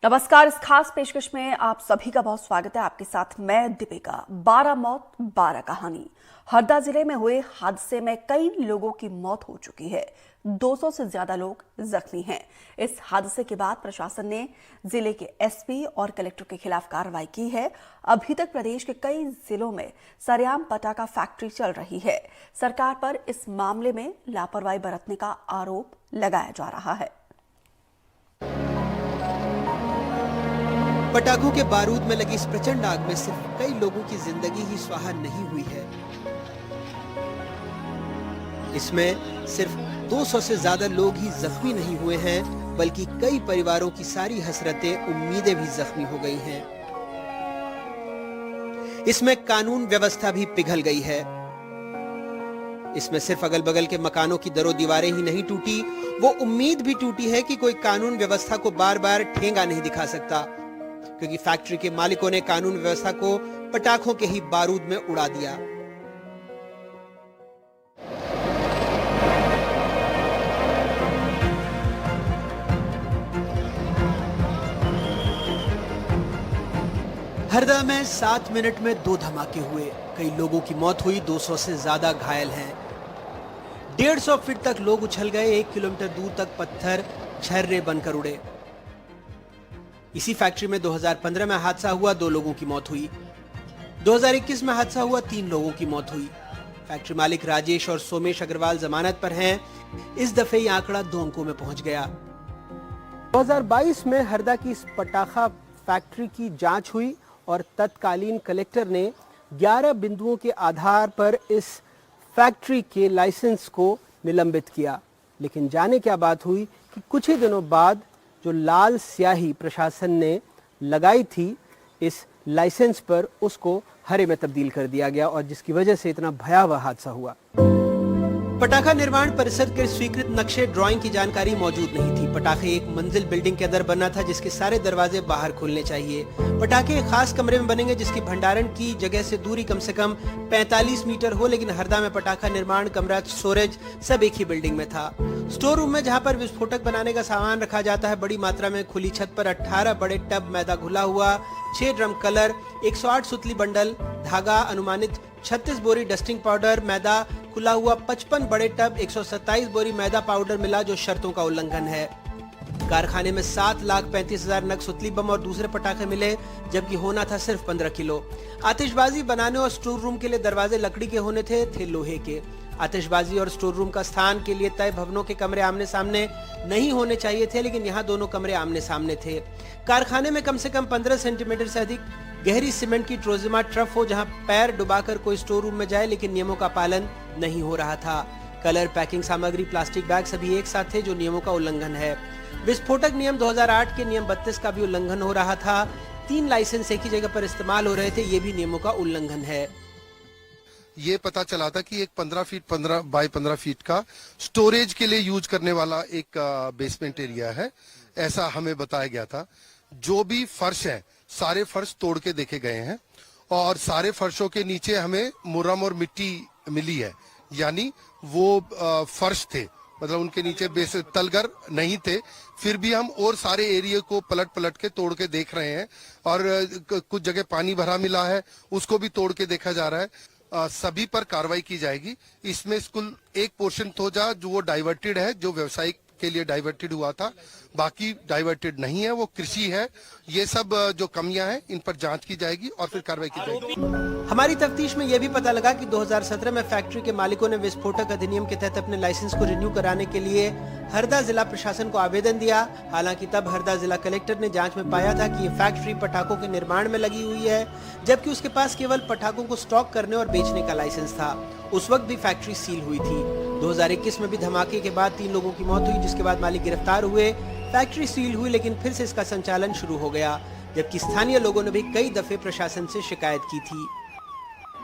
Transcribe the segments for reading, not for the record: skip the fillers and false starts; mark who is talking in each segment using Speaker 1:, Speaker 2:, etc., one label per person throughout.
Speaker 1: नमस्कार। इस खास पेशकश में आप सभी का बहुत स्वागत है। आपके साथ मैं दीपिका। 12 मौत 12 कहानी। हरदा जिले में हुए हादसे में कई लोगों की मौत हो चुकी है, 200 से ज्यादा लोग जख्मी हैं। इस हादसे के बाद प्रशासन ने जिले के एसपी और कलेक्टर के खिलाफ कार्रवाई की है। अभी तक प्रदेश के कई जिलों में सरेआम पटाखा फैक्ट्री चल रही है। सरकार पर इस मामले में लापरवाही बरतने का आरोप लगाया जा रहा है।
Speaker 2: पटाखों के बारूद में लगी इस प्रचंड आग में सिर्फ कई लोगों की जिंदगी ही स्वाहा नहीं हुई है, इसमें सिर्फ 200 से ज्यादा लोग ही जख्मी नहीं हुए हैं, बल्कि कई परिवारों की सारी हसरतें, उम्मीदें भी जख्मी हो गई हैं। इसमें कानून व्यवस्था भी पिघल गई है। इसमें सिर्फ अगल बगल के मकानों की दरों दीवारें ही नहीं टूटी, वो उम्मीद भी टूटी है कि कोई कानून व्यवस्था को बार बार ठेंगा नहीं दिखा सकता, क्योंकि फैक्ट्री के मालिकों ने कानून व्यवस्था को पटाखों के ही बारूद में उड़ा दिया। हरदा में 7 मिनट में 2 धमाके हुए, कई लोगों की मौत हुई, 200 से ज्यादा घायल हैं। 150 फीट तक लोग उछल गए, 1 किलोमीटर दूर तक पत्थर छर्रे बनकर उड़े। इसी फैक्ट्री में 2015 में हादसा हुआ, 2 लोगों की मौत हुई। 2021 में हादसा हुआ, 3 लोगों की मौत हुई। फैक्ट्री मालिक राजेश और सोमेश अग्रवाल जमानत पर हैं। इस दफे ये आंकड़ा 2 अंकों में पहुंच गया। 2022 में हरदा की इस पटाखा फैक्ट्री की जांच हुई और तत्कालीन कलेक्टर ने 11 बिंदुओं के आधार पर इस फैक्ट्री के लाइसेंस को निलंबित किया। लेकिन जाने क्या बात हुई कि कुछ ही दिनों बाद जो लाल स्याही प्रशासन ने लगाई थी इस लाइसेंस पर, उसको हरे में तब्दील कर दिया गया और जिसकी वजह से इतना भयावह हादसा हुआ। पटाखा निर्माण परिषद के स्वीकृत नक्शे ड्राइंग की जानकारी मौजूद नहीं थी। पटाखे एक मंजिल बिल्डिंग के अंदर बनना था, जिसके सारे दरवाजे बाहर खुलने चाहिए। पटाखे एक खास कमरे में बनेंगे, जिसकी भंडारण की जगह से दूरी कम से कम 45 मीटर हो। लेकिन हरदा में पटाखा निर्माण, कमरा, स्टोरेज सब एक ही बिल्डिंग में था। स्टोर रूम में जहाँ पर विस्फोटक बनाने का सामान रखा जाता है, बड़ी मात्रा में खुली छत पर 18 बड़े टब मैदा घुला हुआ, 6 ड्रम कलर, 108 सुतली बंडल धागा, अनुमानित 36 बोरी डस्टिंग पाउडर मैदा खुला हुआ, 55 बड़े टब, 127 बोरी मैदा पाउडर मिला, जो शर्तों का उल्लंघन है। कारखाने में 7,35,000 नग सुतली बम और दूसरे पटाखे मिले, जबकि होना था सिर्फ 15 किलो। आतिशबाजी बनाने और स्टोर रूम के लिए दरवाजे लकड़ी के होने थे लोहे के। आतिशबाजी और स्टोर रूम का स्थान के लिए तय भवनों के कमरे आमने सामने नहीं होने चाहिए थे, लेकिन यहाँ दोनों कमरे आमने सामने थे। कारखाने में कम से कम 15 सेंटीमीटर से अधिक गहरी सीमेंट की ट्रोजिमा ट्रफ हो, जहां पैर डुबाकर कोई स्टोर रूम में जाए, लेकिन नियमों का पालन नहीं हो रहा था। कलर, पैकिंग सामग्री, प्लास्टिक बैग सभी एक साथ थे, जो नियमों का उल्लंघन है। विस्फोटक नियम 2008 के नियम 32 का भी उल्लंघन हो रहा था। 3 लाइसेंस एक ही जगह पर इस्तेमाल हो रहे थे, ये भी नियमों का उल्लंघन है।
Speaker 3: ये पता चला था कि एक 15 फीट 15 बाय 15 फीट का स्टोरेज के लिए यूज करने वाला एक बेसमेंट एरिया है, ऐसा हमें बताया गया था। जो भी फर्श है, सारे फर्श तोड़ के देखे गए हैं और सारे फर्शों के नीचे हमें मुरम और मिट्टी मिली है, यानी वो फर्श थे, मतलब उनके नीचे बेस तलगर नहीं थे। फिर भी हम और सारे एरिया को पलट पलट के तोड़ के देख रहे हैं और कुछ जगह पानी भरा मिला है, उसको भी तोड़ के देखा जा रहा है। सभी पर कार्रवाई की जाएगी। इसमें कुल एक पोर्शन तो जो वो डाइवर्टेड है, जो व्यवसायिक के लिए डाइवर्टेड हुआ था, बाकी डाइवर्टेड नहीं है, वो कृषि है। ये सब जो कमियां हैं, इन पर जांच की जाएगी और फिर कार्रवाई की जाएगी।
Speaker 2: हमारी तफ्तीश में यह भी पता लगा कि 2017 में फैक्ट्री के मालिकों ने विस्फोटक अधिनियम के तहत अपने लाइसेंस को रिन्यू कराने के लिए हरदा जिला प्रशासन को आवेदन दिया। हालांकि तब हरदा जिला कलेक्टर ने जांच में पाया था कि ये फैक्ट्री पटाखों के निर्माण में लगी हुई है, जबकि उसके पास केवल पटाखों को स्टॉक करने और बेचने का लाइसेंस था। उस वक्त भी फैक्ट्री सील हुई थी। 2021 में भी धमाके के बाद 3 लोगों की मौत हुई, जिसके बाद मालिक गिरफ्तार हुए। फैक्ट्री सील हुई, लेकिन फिर से इसका संचालन शुरू हो गया, जबकि स्थानीय लोगों ने भी कई दफे प्रशासन से शिकायत की थी।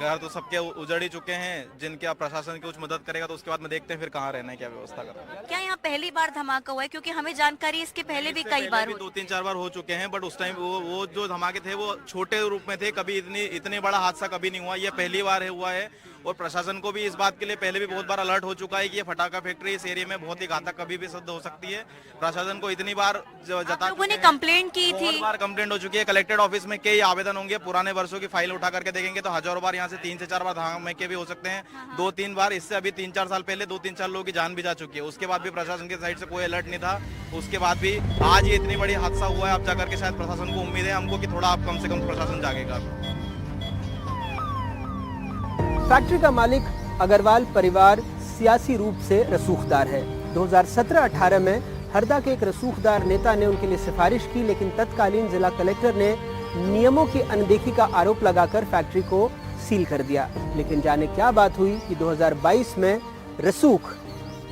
Speaker 4: घर तो सबके उजड़ ही चुके हैं, जिनके प्रशासन कुछ मदद करेगा तो उसके बाद में देखते हैं फिर कहाँ रहना है, क्या व्यवस्था करना है।
Speaker 5: क्या यहाँ पहली बार धमाका हुआ है? क्योंकि हमें जानकारी इसके पहले भी कई बार
Speaker 4: 2-3-4 बार हो चुके हैं, बट उस टाइम वो जो धमाके थे वो छोटे रूप में थे, कभी इतने बड़ा हादसा कभी नहीं हुआ। ये पहली बार हुआ है और प्रशासन को भी इस बात के लिए पहले भी बहुत बार अलर्ट हो चुका है कि ये फटाका फैक्ट्री इस एरिया में बहुत ही घातक कभी भी सिद्ध हो सकती है। प्रशासन को इतनी बार
Speaker 5: आप लोगों ने कंप्लेंट की थी,
Speaker 4: बहुत बार कंप्लेंट हो चुकी है। कलेक्टेड ऑफिस में कई आवेदन होंगे, पुराने वर्षों की फाइल उठा करके देखेंगे तो हजारों बार यहाँ से 3 से 4 बार धमाके भी हो सकते हैं, 2-3 बार। इससे अभी 3-4 साल पहले 2-3-4 लोगों की जान भी जा चुकी है। उसके बाद भी प्रशासन की साइड से कोई अलर्ट नहीं था। उसके बाद भी आज ये इतनी बड़ी हादसा हुआ है। अब जाकर के शायद प्रशासन को उम्मीद है हमको कि थोड़ा आप कम से कम प्रशासन जागेगा।
Speaker 2: फैक्ट्री का मालिक अग्रवाल परिवार सियासी रूप से रसूखदार है। 2017-18 में हरदा के एक रसूखदार नेता ने उनके लिए सिफारिश की, लेकिन तत्कालीन जिला कलेक्टर ने नियमों की अनदेखी का आरोप लगाकर फैक्ट्री को सील कर दिया। लेकिन जाने क्या बात हुई कि 2022 में रसूख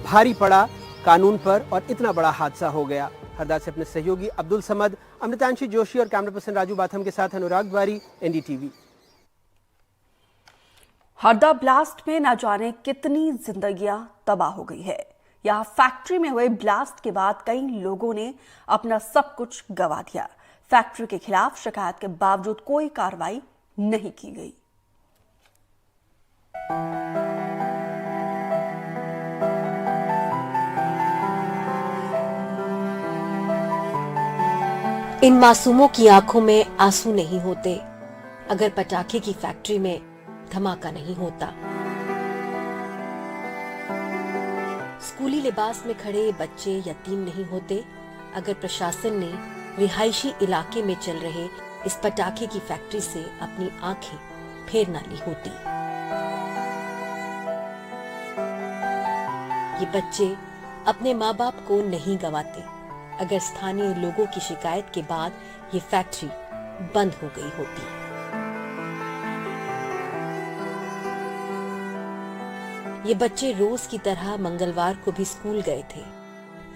Speaker 2: भारी पड़ा कानून पर और इतना बड़ा हादसा हो गया। हरदा से अपने सहयोगी अब्दुल समद, अमृतांशी जोशी और कैमरा पर्सन राजू बाथम के साथ अनुराग द्वारी, एनडीटीवी।
Speaker 1: हरदा ब्लास्ट में न जाने कितनी जिंदगियां तबाह हो गई है। यहां फैक्ट्री में हुए ब्लास्ट के बाद कई लोगों ने अपना सब कुछ गंवा दिया। फैक्ट्री के खिलाफ शिकायत के बावजूद कोई कार्रवाई नहीं की गई।
Speaker 6: इन मासूमों की आंखों में आंसू नहीं होते अगर पटाखे की फैक्ट्री में धमाका नहीं होता। स्कूली लिबास में खड़े बच्चे यतीम नहीं होते अगर प्रशासन ने रिहायशी इलाके में चल रहे इस पटाखे की फैक्ट्री से अपनी आंखें फेर ना ली होती। ये बच्चे अपने माँ बाप को नहीं गवाते अगर स्थानीय लोगों की शिकायत के बाद ये फैक्ट्री बंद हो गई होती। ये बच्चे रोज की तरह मंगलवार को भी स्कूल गए थे,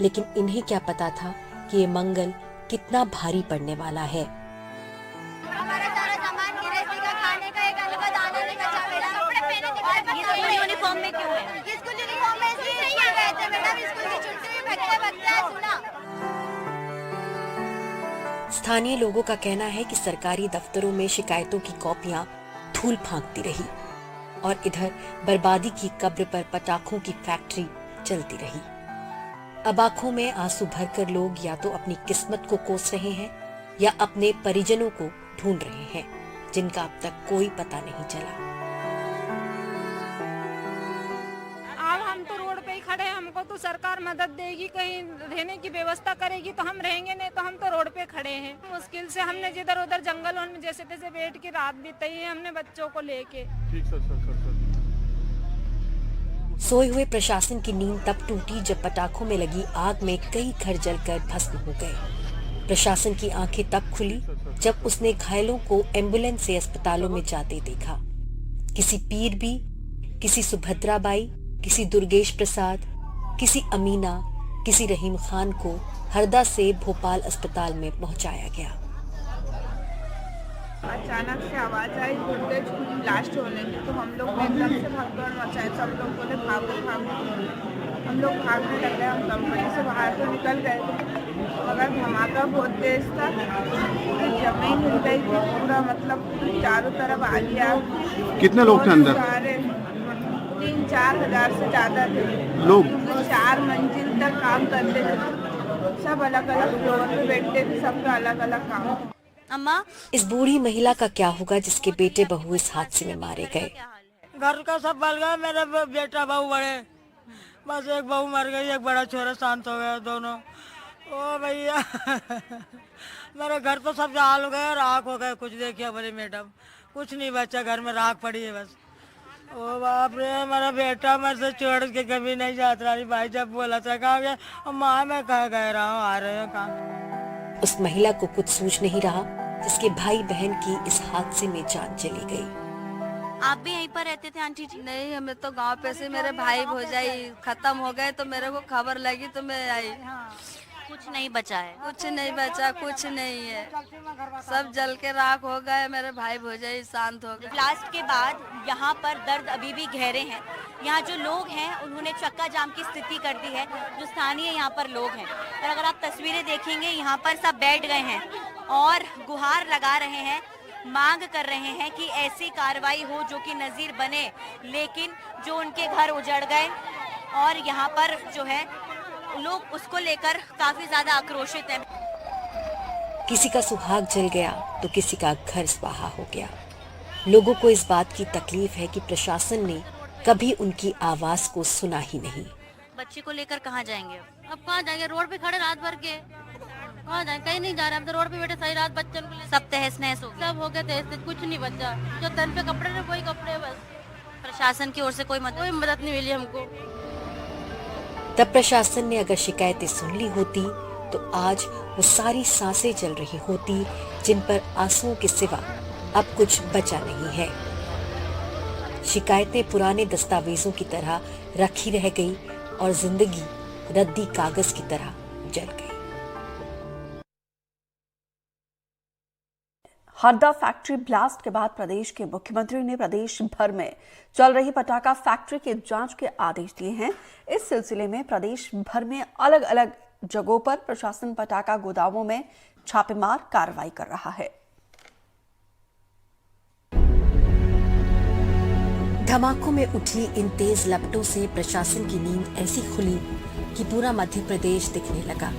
Speaker 6: लेकिन इन्हें क्या पता था कि ये मंगल कितना भारी पड़ने वाला है।
Speaker 5: हमारा सारा सामान गृहस्थी का, खाने का, एक अलग दाना नहीं बचा मेरा। कपड़े पहने थे, ये स्कूल यूनिफॉर्म में क्यों है? ये स्कूल यूनिफॉर्म में इसलिए नहीं आ गए थे मैडम, स्कूल की छुट्टी में भगते सुना।
Speaker 6: स्थानीय लोगों का कहना है कि सरकारी दफ्तरों में शिकायतों की कॉपियां धूल फांकती रही और इधर बर्बादी की कब्र पर पटाखों की फैक्ट्री चलती रही। अब आंखों में आंसू भरकर लोग या तो अपनी किस्मत को कोस रहे हैं या अपने परिजनों को ढूंढ रहे हैं जिनका अब तक कोई पता नहीं चला।
Speaker 7: अब हम तो रोड पे ही खड़े हैं, हमको तो सरकार मदद देगी, कहीं रहने की व्यवस्था करेगी तो हम रहेंगे, नहीं तो हम तो रोड पे खड़े हैं। मुश्किल से हमने जिधर उधर जंगलों में जैसे तैसे बैठ के रात बिताई है हमने बच्चों को लेके।
Speaker 6: सोए हुए प्रशासन की नींद तब टूटी जब पटाखों में लगी आग में कई घर जलकर भस्म हो गए। प्रशासन की आंखें तब खुली जब उसने घायलों को एम्बुलेंस से अस्पतालों में जाते देखा। किसी पीर भी, किसी सुभद्रा बाई, किसी दुर्गेश प्रसाद, किसी अमीना, किसी रहीम खान को हरदा से भोपाल अस्पताल में पहुंचाया गया।
Speaker 8: अचानक से आवाज आई वोल्टेज ब्लास्ट होने की, तो हम लोग एकदम से भगदौड़ मचाए। सब लोग बोले भागो भागो। हम लोग भागने लग गए। हम कंपनी से बाहर तो निकल गए थे, मगर धमाका बहुत तेज था। पूरी जमीन हिल गई थी, पूरा मतलब चारों तरफ आ गया।
Speaker 9: कितने लोग थे अंदर?
Speaker 8: सारे 3-4 हजार से ज्यादा थे
Speaker 9: लोग।
Speaker 8: 4 मंजिल तक काम करते थे, सब अलग अलग फ्लोर पे बैठते थे, सबका अलग अलग काम।
Speaker 5: अम्मा,
Speaker 6: इस बूढ़ी महिला का क्या होगा जिसके बेटे बहू इस हादसे में मारे गए?
Speaker 10: घर का सब बल गया, मेरा बेटा बहू बड़े, बस एक बहू मर गई, एक बड़ा छोरा शांत हो गया दोनों। ओ भैया मेरा घर तो सब जहाल हो गया, राख हो गए। कुछ देखिए बोले मैडम, कुछ नहीं बचा, घर में राख पड़ी है बस। ओ बाप रे, मेरा बेटा मेरे से छोड़ के कभी नहीं जाता रही। भाई जब बोला था कहा गया, माँ मैं कह गए रहा हूँ, आ रहे हो कहाँ।
Speaker 6: उस महिला को कुछ सूझ नहीं रहा जिसके भाई बहन की इस हादसे में जान चली गई।
Speaker 5: आप भी यहीं पर रहते थे आंटी जी?
Speaker 11: नहीं, हमें तो गांव पे से मेरे भाई भौजाई खत्म हो गए, तो मेरे को खबर लगी तो मैं आई।
Speaker 5: कुछ नहीं बचा है?
Speaker 11: कुछ नहीं बचा, कुछ नहीं है, सब जल के राख हो गए। मेरे भाई भौजाई शांत हो गए।
Speaker 5: ब्लास्ट के बाद यहाँ पर दर्द अभी भी गहरे हैं। यहाँ जो लोग हैं उन्होंने चक्का जाम की स्थिति कर दी है, जो स्थानीय यहाँ पर लोग हैं। और अगर आप तस्वीरें देखेंगे यहाँ पर सब बैठ गए हैं और गुहार लगा रहे हैं मांग कर रहे हैं कि ऐसी कार्रवाई हो जो कि नजीर बने, लेकिन जो उनके घर उजड़ गए और यहाँ पर जो है लोग उसको लेकर काफी ज्यादा आक्रोशित हैं।
Speaker 6: किसी का सुहाग जल गया तो किसी का घर स्वाहा हो गया। लोगों को इस बात की तकलीफ है कि प्रशासन ने कभी उनकी आवाज को सुना ही नहीं।
Speaker 5: बच्चे को लेकर कहाँ जाएंगे?
Speaker 11: अब कहाँ जाएंगे, रोड पे खड़े रात भर के, कहाँ जाएंगे, कहीं नहीं जा रहे हम तो, रोड पे बैठे सारी रात बच्चों को
Speaker 5: सब तहस नहस हो गया।
Speaker 11: सब हो गए थे, कुछ नहीं बचा, जो तन पे कपड़े थे वही कपड़े बस।
Speaker 5: प्रशासन की ओर से कोई मदद
Speaker 11: नहीं मिली हमको।
Speaker 6: तब प्रशासन ने अगर शिकायतें सुन ली होती तो आज वो सारी सांसें चल रही होती जिन पर आंसुओं के सिवा अब कुछ बचा नहीं है। शिकायतें पुराने दस्तावेजों की तरह रखी रह गई और जिंदगी रद्दी कागज की तरह जल गई।
Speaker 1: हरदा फैक्ट्री ब्लास्ट के बाद प्रदेश के मुख्यमंत्री ने प्रदेश भर में चल रही पटाखा फैक्ट्री की जांच के आदेश दिए हैं। इस सिलसिले में प्रदेश भर में अलग अलग जगहों पर प्रशासन पटाखा गोदामों में छापेमार कार्रवाई कर रहा है।
Speaker 6: धमाकों में उठी इन तेज लपटों से प्रशासन की नींद ऐसी खुली कि पूरा मध्य प्रदेश दिखने लगा।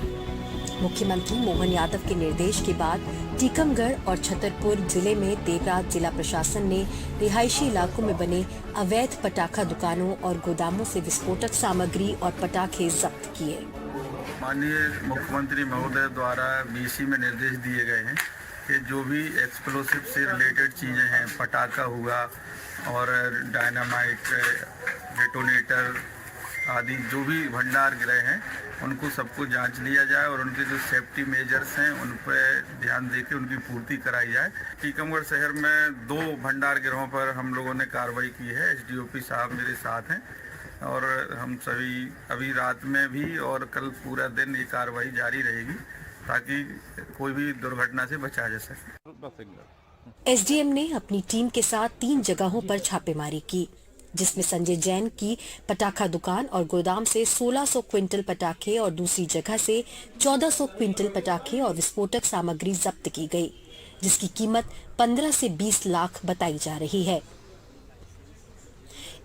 Speaker 6: मुख्यमंत्री मोहन यादव के निर्देश के बाद टीकमगढ़ और छतरपुर जिले में देर रात जिला प्रशासन ने रिहायशी इलाकों में बने अवैध पटाखा दुकानों और गोदामों से विस्फोटक सामग्री और पटाखे जब्त किए।
Speaker 12: माननीय मुख्यमंत्री महोदय द्वारा बीसी में निर्देश दिए गए हैं कि जो भी एक्सप्लोसिव से रिलेटेड चीज़ें हैं, पटाखा हुआ और डायनामाइट, डेटोनेटर आदि जो भी भंडार गृह हैं उनको सबको जांच लिया जाए और उनके जो सेफ्टी मेजर्स हैं उन पर ध्यान देकर उनकी पूर्ति कराई जाए। टीकमगढ़ शहर में 2 भंडार गृहों पर हम लोगों ने कार्रवाई की है। एसडीओपी साहब मेरे साथ हैं और हम सभी अभी रात में भी और कल पूरा दिन ये कार्रवाई जारी रहेगी ताकि कोई भी दुर्घटना से बचा जा सके।
Speaker 6: एसडीएम ने अपनी टीम के साथ 3 जगहों पर छापेमारी की, जिसमें संजय जैन की पटाखा दुकान और गोदाम से 1600 क्विंटल पटाखे और दूसरी जगह से 1400 क्विंटल पटाखे और विस्फोटक सामग्री जब्त की गई, जिसकी कीमत 15 से 20 लाख बताई जा रही है।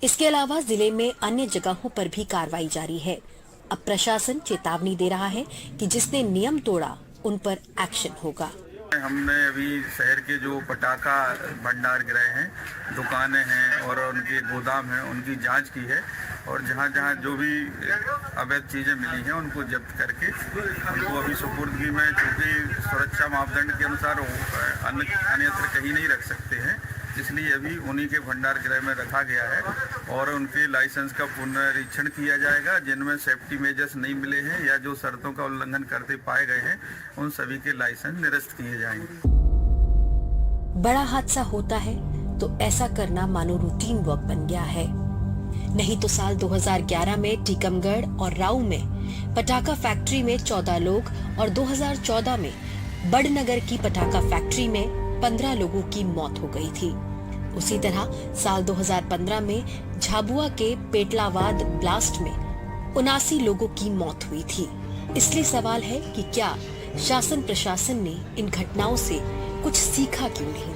Speaker 6: इसके अलावा जिले में अन्य जगहों पर भी कार्रवाई जारी है। अब प्रशासन चेतावनी दे रहा है कि जिसने नियम तोड़ा उन पर एक्शन होगा।
Speaker 12: हमने अभी शहर के जो पटाखा भंडार गृह हैं, दुकानें हैं और उनके गोदाम हैं, उनकी जांच की है और जहां जहां जो भी अवैध चीज़ें मिली हैं उनको जब्त करके उनको अभी सुपुर्दगी में, चूँकि सुरक्षा मापदंड के अनुसार अन्यत्र कहीं नहीं रख सकते हैं, इसलिए अभी उन्हीं के भंडार गृह में रखा गया है और उनके लाइसेंस का पुनरीक्षण किया जाएगा। जिनमें सेफ्टी मेजर्स नहीं मिले हैं या जो शर्तों का उल्लंघन करते पाए गए हैं उन सभी के लाइसेंस निरस्त किए जाएंगे।
Speaker 6: बड़ा हादसा होता है तो ऐसा करना मानो रूटीन वर्क बन गया है। नहीं तो साल 2011 में टीकमगढ़ और राऊ में पटाखा फैक्ट्री में 14 लोग और 2014 में बड़नगर की पटाखा फैक्ट्री में 15 लोगों की मौत हो गई थी। उसी तरह साल 2015 में झाबुआ के पेटलावाद ब्लास्ट में 79 लोगों की मौत हुई थी। इसलिए सवाल है कि क्या शासन प्रशासन ने इन घटनाओं से कुछ सीखा क्यों नहीं?